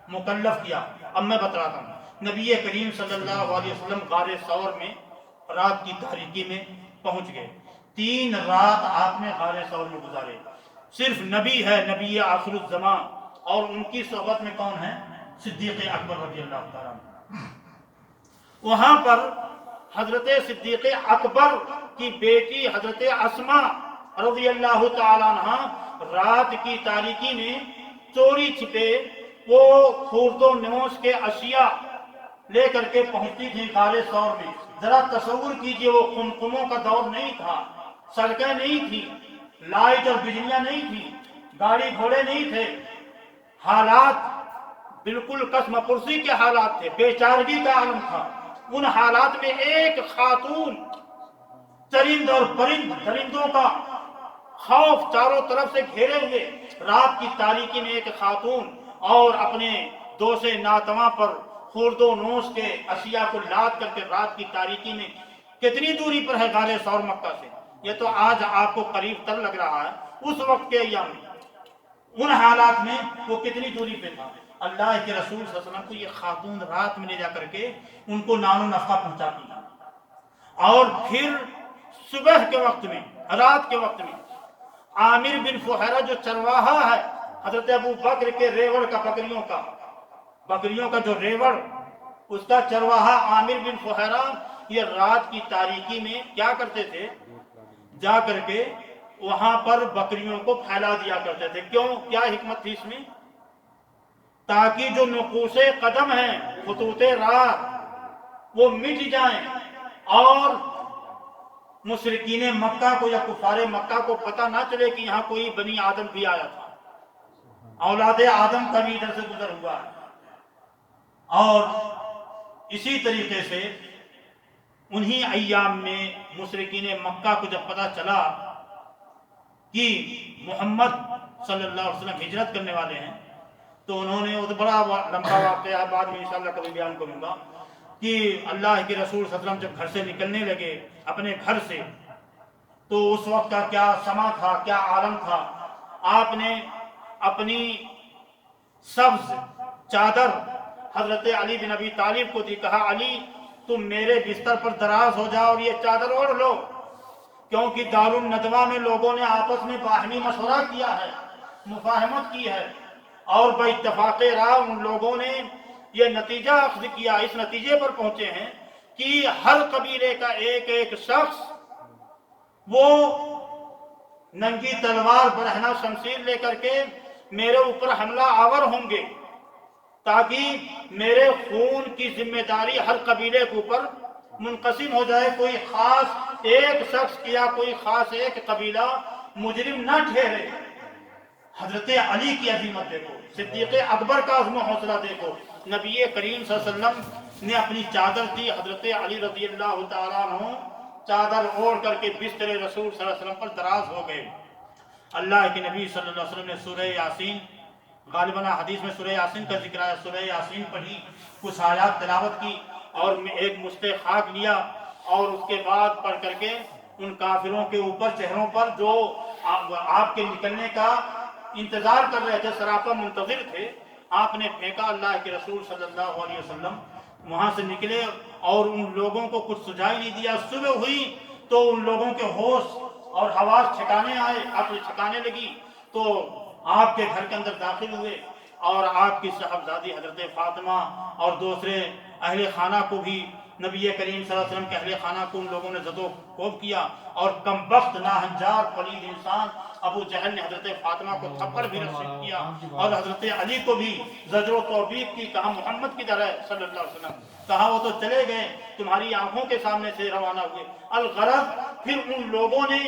مکلف کیا۔ اب میں بتاتا ہوں، نبی کریم صلی اللہ علیہ وسلم غار ثور میں رات کی تاریکی میں پہنچ گئے۔ 3 رات آپ نے غار ثور میں گزارے۔ صرف نبی ہے، نبی آخر الزمان، اور ان کی صحبت میں کون ہے؟ صدیق اکبر رضی اللہ تعالیٰ عنہ۔ وہاں پر حضرت صدیق اکبر کی بیٹی حضرت اسماء رضی اللہ تعالیٰ عنہ رات کی تاریکی میں چوری چھپے وہ خورد و نوش کے اشیاء لے کر کے پہنچتی تھی غار ثور میں۔ ذرا تصور کیجئے، وہ قمقموں کا دور نہیں تھا، سڑکیں نہیں تھی، لائٹ اور بجلیاں نہیں تھی، گاڑی گھوڑے نہیں تھے، حالات بالکل قسم پرسی کے حالات تھے، بے چارگی کا عالم تھا۔ ان حالات میں ایک خاتون، چرند اور پرند، درندوں کا خوف چاروں طرف سے گھیرے ہوئے، رات کی تاریکی میں ایک خاتون اور اپنے 2 سے ناتواں پر خرد و نوش کے اشیاء کو لاد کر کے رات کی تاریکی میں کتنی دوری پر ہے غار ثور مکہ سے؟ یہ تو آج آپ کو قریب تر لگ رہا ہے، اس وقت کے ایام میں ان حالات میں وہ کتنی دوری پہ تھا۔ اللہ کے رسول صلی اللہ علیہ وسلم کو یہ خاتون رات میں لے جا کر کے ان کو نان و نفع پہنچاتی ہیں، اور پھر صبح کے وقت میں، رات کے وقت میں عامر بن فہیرہ جو چرواہا ہے حضرت ابو بکر کے ریوڑ کا، بکریوں کا جو ریوڑ، اس کا چرواہا عامر بن فہیرہ یہ رات کی تاریکی میں کیا کرتے تھے؟ جا کر کے وہاں پر بکریوں کو پھیلا دیا کرتے تھے۔ کیوں؟ کیا حکمت تھی اس میں؟ تاکہ جو نقوش قدم ہیں، خطوط راہ، وہ مٹ جائیں اور مشرکین مکہ کو یا کفار مکہ کو پتہ نہ چلے کہ یہاں کوئی بنی آدم بھی آیا تھا، اولاد آدم کا بھی ادھر سے گزر ہوا ہے۔ اور اسی طریقے سے انہی ایام میں مشرکین مکہ کو جب پتہ چلا کہ محمد صلی اللہ علیہ وسلم ہجرت کرنے والے ہیں، تو انہوں نے، وہ بڑا لمبا واقعہ بعد میں انشاءاللہ کبھی بیان کروں گا، کہ اللہ کے رسول صلی اللہ علیہ وسلم جب گھر سے نکلنے لگے اپنے گھر سے، تو اس وقت کا کیا سما تھا، کیا عالم تھا۔ آپ نے اپنی سبز چادر حضرت علی بن ابی طالب کو دی، کہا علی تم میرے بستر پر دراز ہو جاؤ اور یہ چادر اوڑھ لو، کیونکہ دار الندوہ میں لوگوں نے آپس میں باہمی مشورہ کیا ہے، مفاہمت کی ہے، اور بے اتفاق رائے ان لوگوں نے یہ نتیجہ اخذ کیا، اس نتیجے پر پہنچے ہیں کہ ہر قبیلے کا ایک ایک شخص وہ ننگی تلوار برہنہ شمشیر لے کر کے میرے اوپر حملہ آور ہوں گے، تاکہ میرے خون کی ذمہ داری ہر قبیلے کے اوپر منقسم ہو جائے، کوئی خاص ایک شخص یا کوئی خاص ایک قبیلہ مجرم نہ ٹھہرے۔ حضرت علی کی عظمت دیکھو، صدیق اکبر کا عزم و حوصلہ دیکھو۔ نبی کریم صلی اللہ علیہ وسلم نے اپنی چادر دی، حضرت علی رضی اللہ تعالیٰ عنہ چادر اوڑھ کر کے بستر رسول صلی اللہ علیہ وسلم پر دراز ہو گئے۔ اللہ کے نبی صلی اللہ علیہ وسلم نے سورہ یاسین، غالباً حدیث میں سورہ یاسین کا ذکر ہے، سورہ یاسین پڑھی، کچھ آیات تلاوت کی، اور ایک مشت خاک لیا، اور اس کے بعد پڑھ کر کے ان کافروں کے اوپر چہروں پر جو آپ کے نکلنے کا انتظار کر رہے تھے، سراپا منتظر تھے، آپ نے پھینکا۔ اللہ کے رسول صلی اللہ علیہ وسلم وہاں سے نکلے اور ان لوگوں کو کچھ سجائی نہیں دیا۔ صبح ہوئی تو ان لوگوں کے ہوش اور حواس ٹھکانے آئے، عقل ٹھکانے لگی، تو آپ کے گھر کے اندر داخل ہوئے، اور آپ کی صاحبزادی حضرت فاطمہ اور دوسرے اہل خانہ کو بھی، نبی کریم صلی اللہ علیہ وسلم کے اہل خانہ کو ان لوگوں نے زد و کوب کیا، اور کمبخت ناہنجار پلید انسان ابو جہل نے حضرت فاطمہ کو تھپڑ بھی رسید کیا، اور حضرت علی کو بھی زجر و توبیخ کی، کہا محمد کی طرح صلی اللہ علیہ وسلم، کہا وہ تو چلے گئے، تمہاری آنکھوں کے سامنے سے روانہ ہوئے۔ الغرض پھر ان لوگوں نے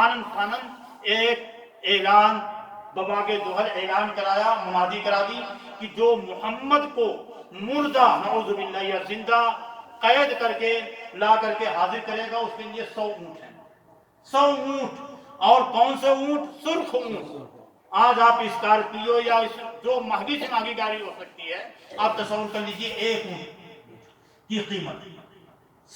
آنن فانن ایک اعلان، بباغ دوہل اعلان کرایا، منادی کرا دی کہ جو محمد کو مردہ نعوذ باللہ یا زندہ قید کر کے لا کر کے حاضر کرے گا، اس کے لیے 100 اونٹ ہیں، 100 اونٹ۔ اور کون سے اونٹ؟ سرخ اونٹ۔ آج آپ اسکارپیو یا جو مہنگی سے مہنگی گاڑی ہو سکتی ہے، آپ تصور کر لیجئے ایک اونٹ کی قیمت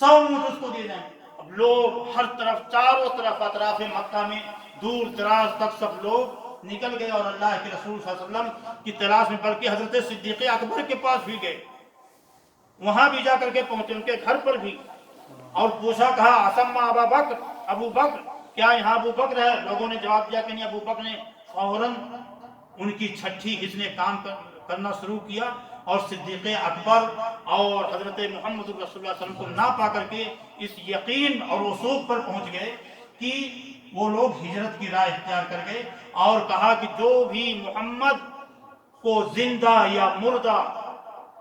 100 اونٹ اس کو دیے جائیں۔ اب لوگ ہر طرف، چاروں طرف اطراف مکہ میں دور دراز تک سب لوگ نکل گئے، اور اللہ کے رسول صلی اللہ علیہ وسلم کی تلاش میں، بلکہ حضرت صدیق اکبر کے پاس بھی گئے، وہاں بھی جا کر کے پہنچے، ان کے گھر پر بھی، اور پوچھا، کہا اسما ابا بکر، ابو بکر، کیا یہاں ابو بکر ہے؟ لوگوں نے جواب دیا کہ نہیں۔ ابو بکر نے فوراً ان کی چھٹی حسن کام کرنا شروع کیا، اور صدیق اکبر اور حضرت محمد رسول اللہ صلی اللہ علیہ وسلم کو نہ پا کر کے اس یقین اور وثوق پر پہنچ گئے کہ وہ لوگ ہجرت کی راہ اختیار کر گئے، اور کہا کہ جو بھی محمد کو زندہ یا مردہ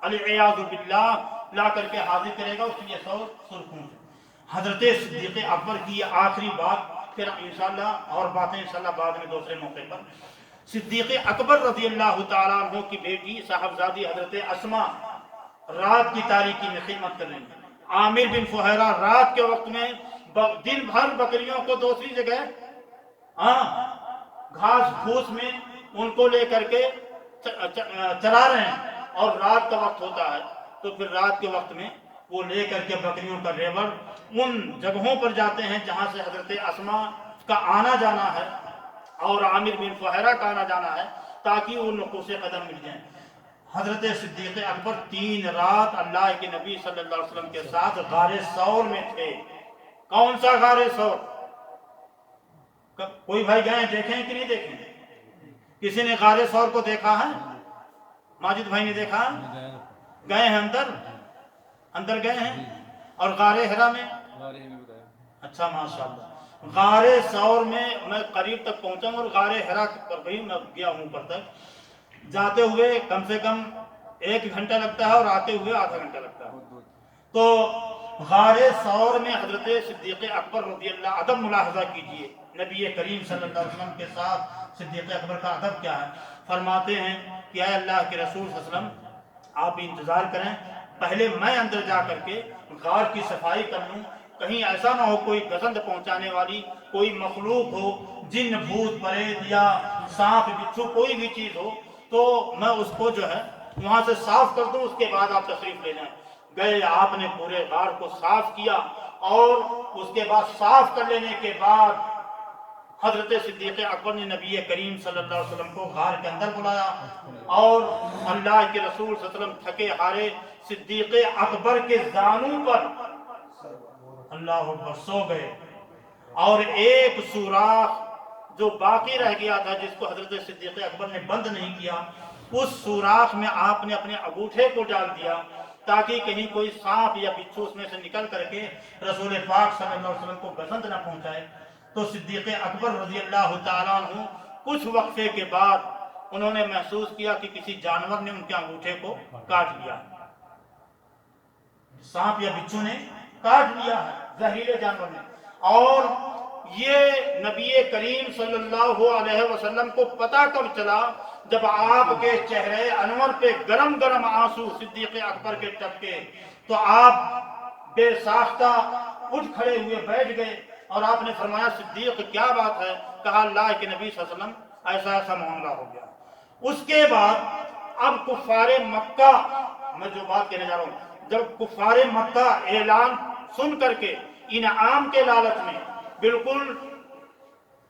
العیاذ باللہ لا کر کے حاضر کرے گا، اس کے لیے 100 سرخوں سے۔ حضرت صدیق اکبر کی یہ آخری بات، پھر انشاءاللہ اور باتیں انشاءاللہ بعد میں دوسرے موقع پر۔ صدیق اکبر رضی اللہ تعالیٰ عنہ کی بیٹی صاحبزادی حضرت اسما رات کی تاریکی میں خدمت کر رہی ہیں۔ عامر بن فہیرہ رات کے وقت میں دن بھر بکریوں کو دوسری جگہ گھاس پھوس میں ان کو لے کر کے چلا رہے ہیں، اور رات کا وقت ہوتا ہے، تو پھر رات کے وقت میں وہ لے کر کے بکریوں کا ریوڑ ان جگہوں پر جاتے ہیں جہاں سے حضرت اسما کا آنا جانا ہے اور عامر بن فہرہ کا آنا جانا ہے، تاکہ وہ نقوش قدم مل جائیں۔ حضرت صدیق اکبر 3 رات اللہ کے نبی صلی اللہ علیہ وسلم کے ساتھ غار ثور میں تھے۔ کون سا غار ثور؟ کوئی بھائی گئے دیکھیں کہ نہیں دیکھیں؟ کسی نے غار ثور کو دیکھا ہے؟ ماجد بھائی نے دیکھا؟ گئے ہیں اندر گئے ہیں؟ اور غار حرا میں؟ اچھا ماشاءاللہ۔ غار ثور میں میں قریب تک پہنچا ہوں اور غار حرا پر بھی میں گیا ہوں اوپر تک۔ جاتے ہوئے کم سے کم 1 گھنٹہ لگتا ہے اور آتے ہوئے آدھا گھنٹہ لگتا ہے۔ تو غار ثور میں حضرت صدیق اکبر رضی اللہ ادب ملاحظہ کیجئے، نبی کریم صلی اللہ علیہ وسلم کے ساتھ صدیق اکبر کا ادب کیا ہے۔ فرماتے ہیں کہ اے اللہ کے رسول صلی اللہ علیہ وسلم آپ انتظار کریں، پہلے میں اندر جا کر کے غار کی صفائی کر لوں، کہیں ایسا نہ ہو کوئی گزند پہنچانے والی کوئی مخلوق ہو، جن بھوت پریت یا سانپ بچھو کوئی بھی چیز ہو تو میں اس کو جو ہے وہاں سے صاف کر دوں، اس کے بعد آپ تشریف لے جائیں۔ گئے، آپ نے پورے غار کو صاف کیا اور اس کے بعد صاف کر لینے کے بعد حضرت صدیق اکبر نے نبی کریم صلی اللہ علیہ وسلم کو غار کے اندر بلایا اور اللہ کے رسول صلی اللہ علیہ وسلم تھکے ہارے صدیق اکبر کے زانوں پر اللہ اکبر سو گئے، اور ایک سوراخ جو باقی رہ گیا تھا جس کو حضرت صدیق اکبر نے بند نہیں کیا، اس سوراخ میں آپ نے اپنے انگوٹھے کو ڈال دیا تاکہ کہیں کوئی سانپ یا بچھو اس میں سے نکل کر کے رسول پاک صلی اللہ علیہ وسلم کو گزند نہ پہنچائے۔ تو صدیق اکبر رضی اللہ تعالیٰ عنہ کچھ وقفے کے بعد انہوں نے محسوس کیا کہ کسی جانور نے ان کے انگوٹھے کو کاٹ لیا، سانپ یا بچھو نے کاٹ لیا ہے، زہریلے جانور نے۔ اور یہ نبی کریم صلی اللہ علیہ وسلم کو پتہ کب چلا؟ جب آپ کے چہرے انور پہ گرم گرم آنسو صدیق اکبر کے ٹپکے تو آپ بے ساختہ اٹھ کھڑے ہوئے بیٹھ گئے اور آپ نے فرمایا صدیق کیا بات ہے؟ کہا اللہ کے نبی صلی اللہ علیہ وسلم ایسا ایسا معاملہ ہو گیا۔ اس کے بعد اب کفار مکہ، میں جو بات کہنے جا رہا ہوں، جب کفار مکہ اعلان سن کر کے انعام کے لالچ میں بالکل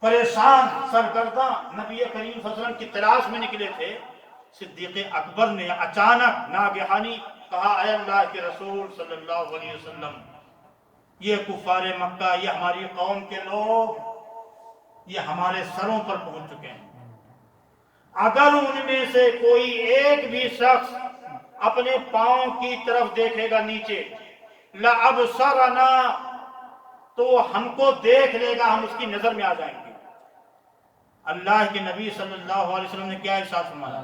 پریشان سرگرداں نبی کریم صلی اللہ علیہ وسلم کی تلاش میں نکلے تھے، صدیق اکبر نے اچانک ناگہانی کہا اے اللہ کے رسول صلی اللہ علیہ وسلم، یہ کفار مکہ، یہ ہماری قوم کے لوگ، یہ ہمارے سروں پر پہنچ چکے ہیں، اگر ان میں سے کوئی ایک بھی شخص اپنے پاؤں کی طرف دیکھے گا نیچے، لَأَبْصَرَنَا، تو ہم کو دیکھ لے گا، ہم اس کی نظر میں آ جائیں گے۔ اللہ کے نبی صلی اللہ علیہ وسلم نے کیا ارشاد فرمایا؟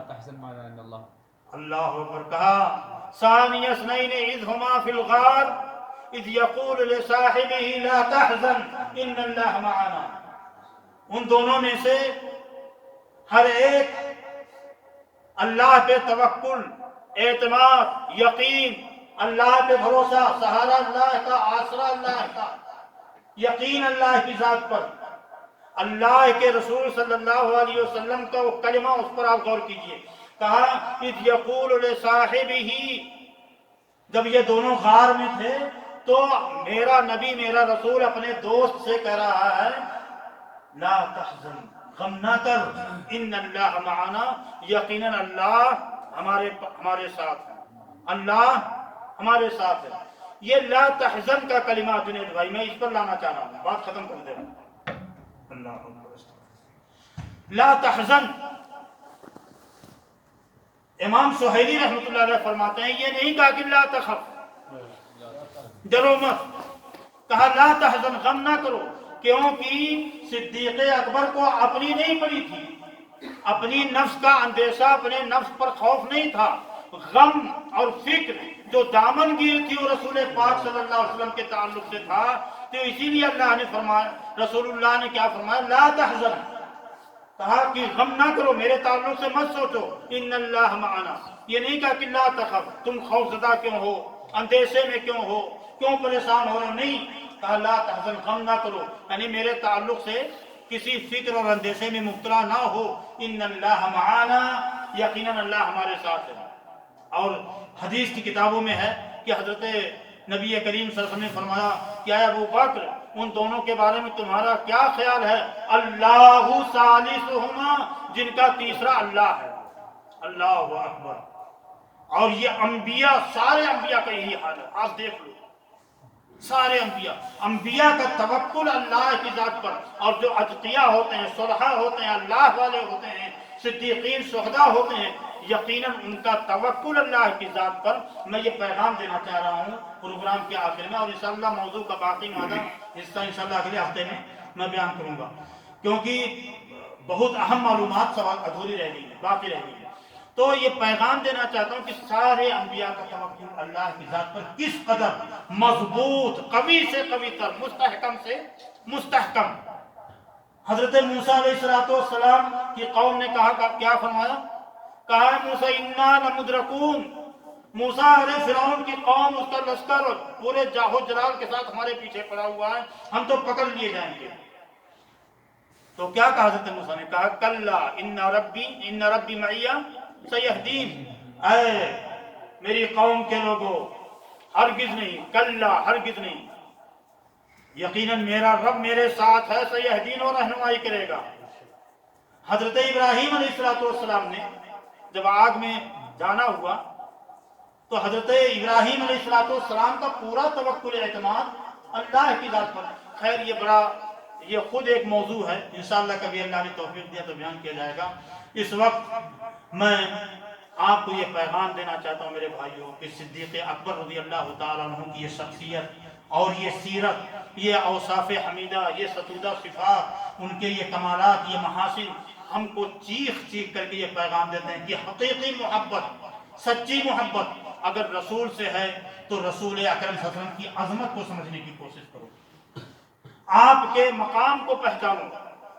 اللہ اکبر، کہا ثانی اثنین اذ ہما فی الغار اذ یقول لصاحبہ لا تحزن ان اللہ معنا۔ ان دونوں میں سے ہر ایک اللہ پہ توکل، اعتماد، یقین، اللہ پہ بھروسہ، سہارا اللہ کا، آسرا اللہ کا، یقین اللہ کی ذات پر، اللہ کے رسول صلی اللہ علیہ وسلم کا وہ کلمہ، اس پر آپ غور کیجئے۔ کہا اذ یقول لصاحبہ، جب یہ دونوں غار میں تھے تو میرا نبی، میرا رسول اپنے دوست سے کہہ رہا ہے لا تحزن، غم نہ کر، ان اللہ معنا، یقیناً اللہ ہمارے ساتھ ہے، اللہ ہمارے ساتھ ہے۔ یہ لا تحزن کا کلمہ جنید بھائی میں اس پر لانا چاہ رہا ہوں، بات ختم کر دے رہا ہوں۔ لا تحزن، امام سہیلی رحمۃ اللہ علیہ فرماتے ہیں یہ نہیں کہا کہ لا تخف، ڈرو مت، کہا لا تحزن، غم نہ کرو، کیونکہ صدیق اکبر کو اپنی نہیں پڑی تھی، اپنی نفس کا اندیشہ، اپنے نفس پر خوف نہیں تھا، غم اور فکر جو دامن گیر تھی وہ رسول پاک صلی اللہ علیہ وسلم کے تعلق سے تھا، تو اسی لیے اللہ نے فرمایا، رسول اللہ نے کیا فرمایا؟ لا تحزن، کہا کہ غم نہ کرو، میرے تعلق سے مت سوچو، ان اللہ معنا، یہ نہیں کہا کہ لا تخف، تم خوفزدہ کیوں ہو، اندیشے میں کیوں ہو، کیوں پریشان ہو رہے ہو، نہیں، کہا لا تحزن، غم نہ کرو، یعنی میرے تعلق سے کسی فکر اور اندیشے میں مبتلا نہ ہو، ان اللہ معنا، یقیناً اللہ ہمارے ساتھ ہے۔ اور حدیث کی کتابوں میں ہے کہ حضرت نبی کریم صلی اللہ علیہ وسلم نے فرمایا کہ اے ابو بکر ان دونوں کے بارے میں تمہارا کیا خیال ہے؟ اللہ ثالثہما، جن کا تیسرا اللہ ہے۔ اللہ اکبر۔ اور یہ انبیاء، سارے انبیاء کا یہی حال ہے، آپ دیکھ لو سارے انبیاء کا توکل اللہ کی ذات پر، اور جو اتقیاء ہوتے ہیں، صلحاء ہوتے ہیں، اللہ والے ہوتے ہیں، صدیقین شہداء ہوتے ہیں، یقیناً ان کا توکل اللہ کی ذات پر۔ میں یہ پیغام دینا چاہ رہا ہوں پروگرام کے آخر میں، اور انشاءاللہ موضوع کا باقی مادہ حصہ انشاءاللہ اگلے ہفتے میں بیان کروں گا، کیونکہ بہت اہم معلومات سوال ادھوری رہ گئی ہے، باقی رہ گئی ہے۔ تو یہ پیغام دینا چاہتا ہوں کہ سارے انبیاء کا توکل اللہ کی ذات پر کس قدر مضبوط، قوی سے قوی تر، مستحکم سے مستحکم۔ حضرت موسیٰ علیہ السلام کی قوم نے کہا، کیا فرمایا؟ کہا موسیٰ انا لمدرکون، موسیٰ علیہ فرعون کی قوم، اس کا لشکر پورے جاہو جلال کے ساتھ ہمارے پیچھے پڑا ہوا ہے، ہم تو پکڑ لیے جائیں گے۔ تو کیا کہا حضرت موسیٰ نے؟ کہا کلا ان ربی معی سیہدین، اے میری قوم کے لوگوں، ہرگز نہیں، کلا ہرگز نہیں، یقیناً میرا رب میرے ساتھ ہے، سیہدین، اور رہنمائی کرے گا۔ حضرت ابراہیم علیہ السلام نے جب آگ میں جانا ہوا تو حضرت ابراہیم علیہ السلام کا پورا توکل اعتماد اللہ کی ذات پر۔ خیر یہ خود ایک موضوع ہے، انشاءاللہ کبھی اللہ نے توفیق دیا تو بیان کیا جائے گا۔ اس وقت میں آپ کو یہ پیغام دینا چاہتا ہوں میرے بھائیوں کہ صدیق اکبر رضی اللہ تعالیٰ عنہ کی یہ شخصیت اور یہ سیرت، یہ اوصاف حمیدہ، یہ ستودہ صفات، ان کے یہ کمالات، یہ محاسن ہم کو چیخ چیخ کر کے یہ پیغام دیتے ہیں کہ حقیقی محبت، سچی محبت اگر رسول سے ہے تو رسول اکرم صلی اللہ علیہ وسلم کی عظمت کو سمجھنے کی کوشش کرو، آپ کے مقام کو پہچانو،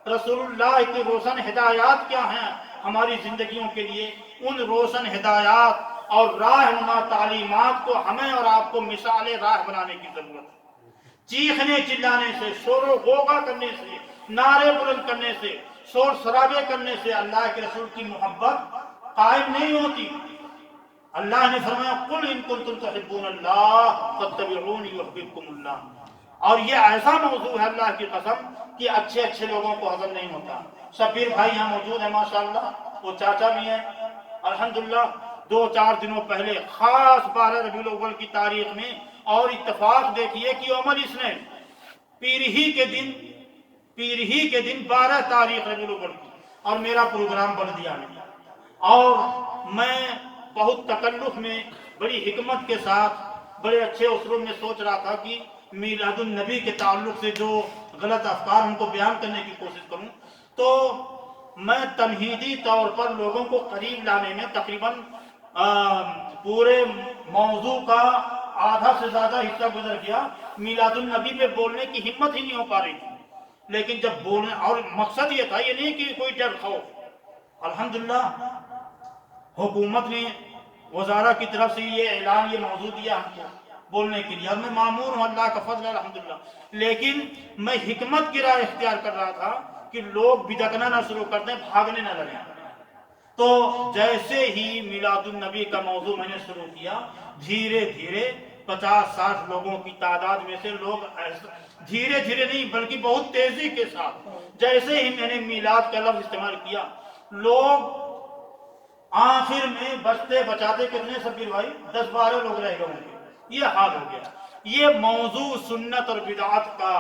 رسول اللہ کی روشن ہدایات کیا ہیں ہماری زندگیوں کے لیے، ان روشن ہدایات اور راہنما تعلیمات کو ہمیں اور آپ کو مثال راہ بنانے کی ضرورت ہے۔ چیخنے چلانے سے، شور و غوغا کرنے سے، نعرے بلند کرنے سے، شور شرابے کرنے سے اللہ کے رسول کی محبت قائم نہیں ہوتی۔ اللہ نے فرمایا قل ان کنتم تحبون اللہ فاتبعونی یحببکم اللہ۔ اور یہ ایسا موضوع ہے اللہ کی قسم کہ اچھے اچھے لوگوں کو ہضم نہیں ہوتا۔ شبیر بھائی یہاں موجود ہیں ماشاءاللہ، وہ چاچا بھی ہیں الحمدللہ۔ 2-4 دنوں پہلے خاص 12 ربیع الاول کی تاریخ میں، اور اتفاق دیکھیے کہ عمل اس نے پیرہی کے دن 12 تاریخ ربیع الاول کی، اور میرا پروگرام بلدیہ میں، اور میں بہت تکلف میں بڑی حکمت کے ساتھ بڑے اچھے اسلوب میں سوچ رہا تھا کہ میلاد النبی کے تعلق سے جو غلط افکار ان کو بیان کرنے کی کوشش کروں، تو میں تمہیدی طور پر لوگوں کو قریب لانے میں تقریباً پورے موضوع کا آدھا سے زیادہ حصہ گزر گیا، میلاد النبی پہ بولنے کی ہمت ہی نہیں ہو پا رہی تھی۔ لیکن جب بولنے، اور مقصد یہ تھا، یہ نہیں کہ کوئی ڈر خوف، الحمدللہ حکومت نے وزارہ کی طرف سے یہ اعلان، یہ موضوع دیا ہم کو بولنے کے لیے، اور میں معمور ہوں، اللہ کا فضل ہے الحمدللہ۔ لیکن میں حکمت کی راہ اختیار کر رہا تھا کہ لوگ بدکنا نہ شروع کر دیں، بھاگنے نہ لگیں۔ تو جیسے ہی میلاد النبی کا موضوع میں نے شروع کیا، دھیرے دھیرے 50-60 لوگوں کی تعداد میں سے لوگ دھیرے دھیرے نہیں بلکہ بہت تیزی کے ساتھ، جیسے ہی میں نے میلاد کا لفظ استعمال کیا، لوگ آخر میں بچتے بچاتے کتنے شبیر بھائی 10-12 لوگ رہ گئے ہوں گے، یہ حال ہو گیا۔ یہ موضوع سنت اور بدعت کا،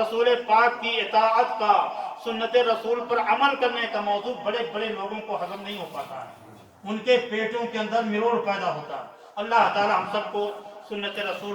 رسول پاک کی اطاعت کا، سنت رسول پر عمل کرنے کا موضوع بڑے بڑے لوگوں کو ہضم نہیں ہو پاتا ہے، ان کے پیٹوں کے اندر مروڑ پیدا ہوتا ہے۔ اللہ تعالی ہم سب کو سنت رسول